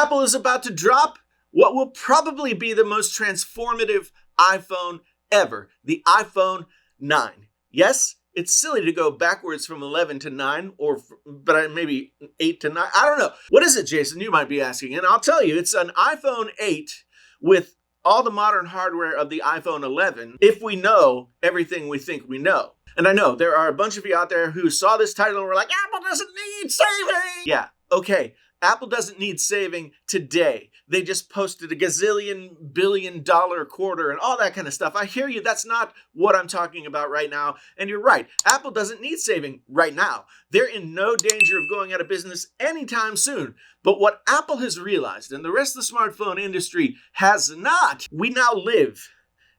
Apple is about to drop what will probably be the most transformative iPhone ever, the iPhone 9. Yes, it's silly to go backwards from 11 to 9, but maybe 8 to 9. I don't know. What is it, Jason? You might be asking. And I'll tell you, it's an iPhone 8 with all the modern hardware of the iPhone 11, if we know everything we think we know. And I know there are a bunch of you out there who saw this title and were like, Apple doesn't need saving. Yeah, okay. Apple doesn't need saving today. They just posted a gazillion billion-dollar quarter and all that kind of stuff. I hear you. That's not what I'm talking about right now. And you're right. Apple doesn't need saving right now. They're in no danger of going out of business anytime soon. But what Apple has realized, and the rest of the smartphone industry has not, we now live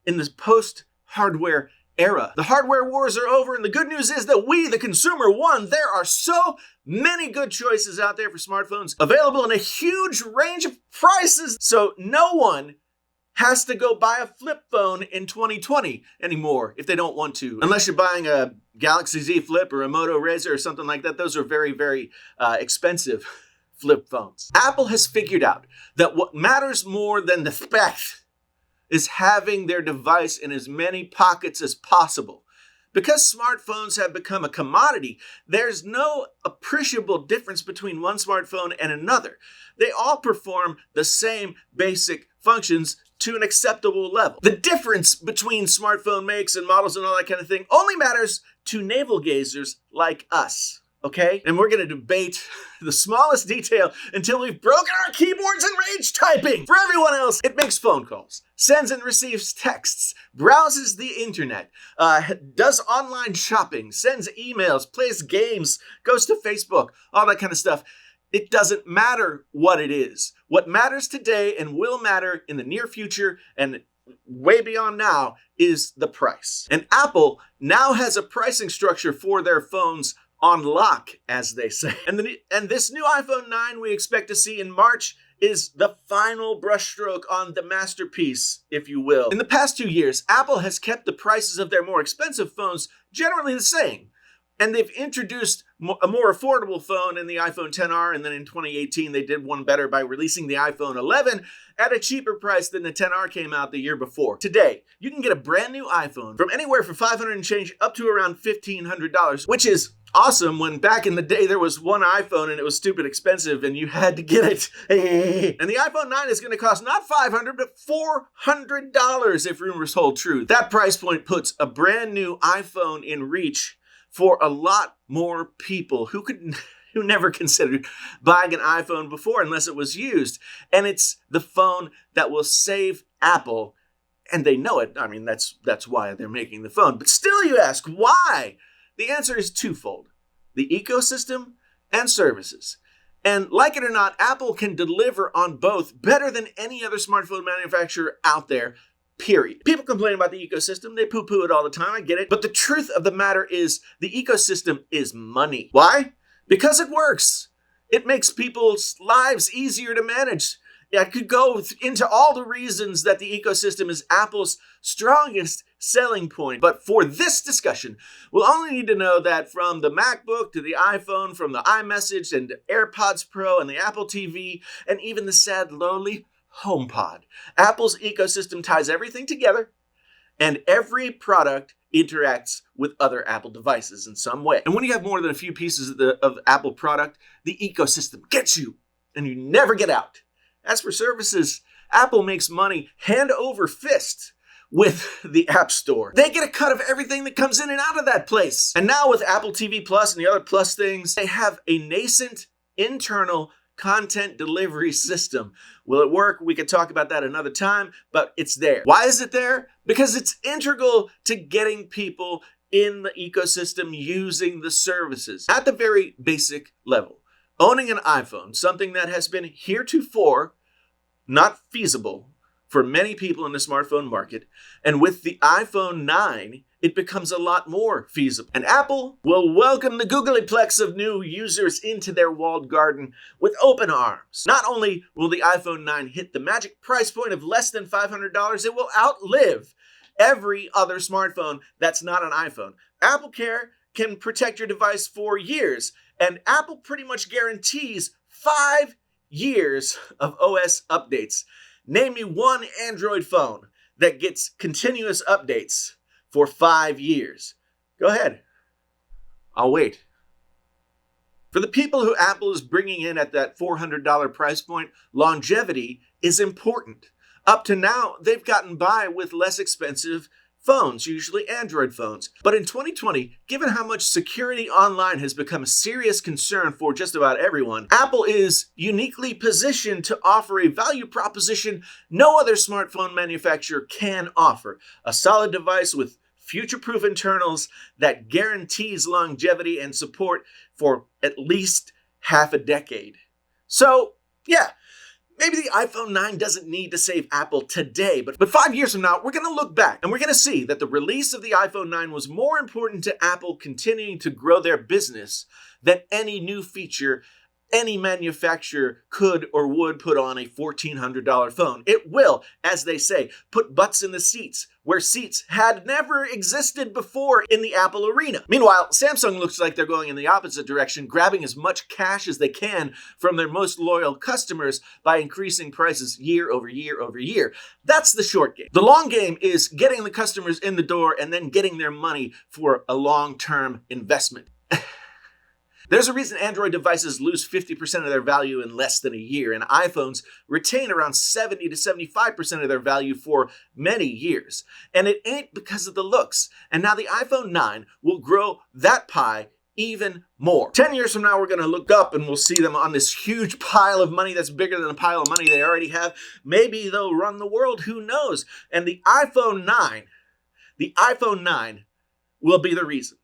in this post-hardware era. The hardware wars are over, and the good news is that we, the consumer, won. There are so many good choices out there for smartphones, available in a huge range of prices. So no one has to go buy a flip phone in 2020 anymore if they don't want to. Unless you're buying a Galaxy Z Flip or a Moto Razr or something like that. Those are very, very expensive flip phones. Apple has figured out that what matters more than the specs is having their device in as many pockets as possible. Because smartphones have become a commodity, there's no appreciable difference between one smartphone and another. They all perform the same basic functions to an acceptable level. The difference between smartphone makes and models and all that kind of thing only matters to navel gazers like us. Okay? And we're going to debate the smallest detail until we've broken our keyboards in rage typing. For everyone else, it makes phone calls, sends and receives texts, browses the internet, does online shopping, sends emails, plays games, goes to Facebook, all that kind of stuff. It doesn't matter what it is. What matters today and will matter in the near future and way beyond now is the price. And Apple now has a pricing structure for their phones on lock, as they say. And this new iPhone 9 we expect to see in March is the final brushstroke on the masterpiece, if you will. In the past 2 years, Apple has kept the prices of their more expensive phones generally the same. And they've introduced a more affordable phone in the iPhone XR, and then in 2018 they did one better by releasing the iPhone 11 at a cheaper price than the XR came out the year before. Today, you can get a brand new iPhone from anywhere from $500 and change up to around $1,500, which is awesome when back in the day there was one iPhone and it was stupid expensive and you had to get it. And the iPhone 9 is going to cost not $500 but $400 if rumors hold true. That price point puts a brand new iPhone in reach for a lot more people who never considered buying an iPhone before unless it was used. And it's the phone that will save Apple, and they know it. I mean, that's why they're making the phone. But still you ask, why? The answer is twofold: the ecosystem and services. And like it or not, Apple can deliver on both better than any other smartphone manufacturer out there. Period. People complain about the ecosystem. They poo-poo it all the time. I get it. But the truth of the matter is the ecosystem is money. Why? Because it works. It makes people's lives easier to manage. I could go into all the reasons that the ecosystem is Apple's strongest selling point. But for this discussion, we'll only need to know that from the MacBook to the iPhone, from the iMessage and AirPods Pro and the Apple TV, and even the sad, lowly HomePod, Apple's ecosystem ties everything together, and every product interacts with other Apple devices in some way. And when you have more than a few pieces of Apple product, the ecosystem gets you, and you never get out. As for services, Apple makes money hand over fist with the App Store. They get a cut of everything that comes in and out of that place. And now with Apple TV Plus and the other Plus things, they have a nascent internal content delivery system. Will it work? We could talk about that another time, but it's there. Why is it there? Because it's integral to getting people in the ecosystem using the services. At the very basic level, owning an iPhone, something that has been heretofore not feasible for many people in the smartphone market, and with the iPhone 9, it becomes a lot more feasible. And Apple will welcome the googlyplex of new users into their walled garden with open arms. Not only will the iPhone 9 hit the magic price point of less than $500, it will outlive every other smartphone that's not an iPhone. AppleCare can protect your device for years, and Apple pretty much guarantees 5 years of OS updates. Name me one Android phone that gets continuous updates for 5 years. Go ahead. I'll wait. For the people who Apple is bringing in at that $400 price point, longevity is important. Up to now, they've gotten by with less expensive phones, usually Android phones. But in 2020, given how much security online has become a serious concern for just about everyone, Apple is uniquely positioned to offer a value proposition no other smartphone manufacturer can offer. A solid device with future-proof internals that guarantees longevity and support for at least half a decade. So, yeah, maybe the iPhone 9 doesn't need to save Apple today, but 5 years from now, we're going to look back and we're going to see that the release of the iPhone 9 was more important to Apple continuing to grow their business than any new feature any manufacturer could or would put on a $1,400 phone. It will, as they say, put butts in the seats, where seats had never existed before in the Apple arena. Meanwhile, Samsung looks like they're going in the opposite direction, grabbing as much cash as they can from their most loyal customers by increasing prices year over year over year. That's the short game. The long game is getting the customers in the door and then getting their money for a long-term investment. There's a reason Android devices lose 50% of their value in less than a year, and iPhones retain around 70 to 75% of their value for many years. And it ain't because of the looks. And now the iPhone 9 will grow that pie even more. 10 years from now, we're going to look up and we'll see them on this huge pile of money that's bigger than the pile of money they already have. Maybe they'll run the world, who knows? And the iPhone 9 will be the reason.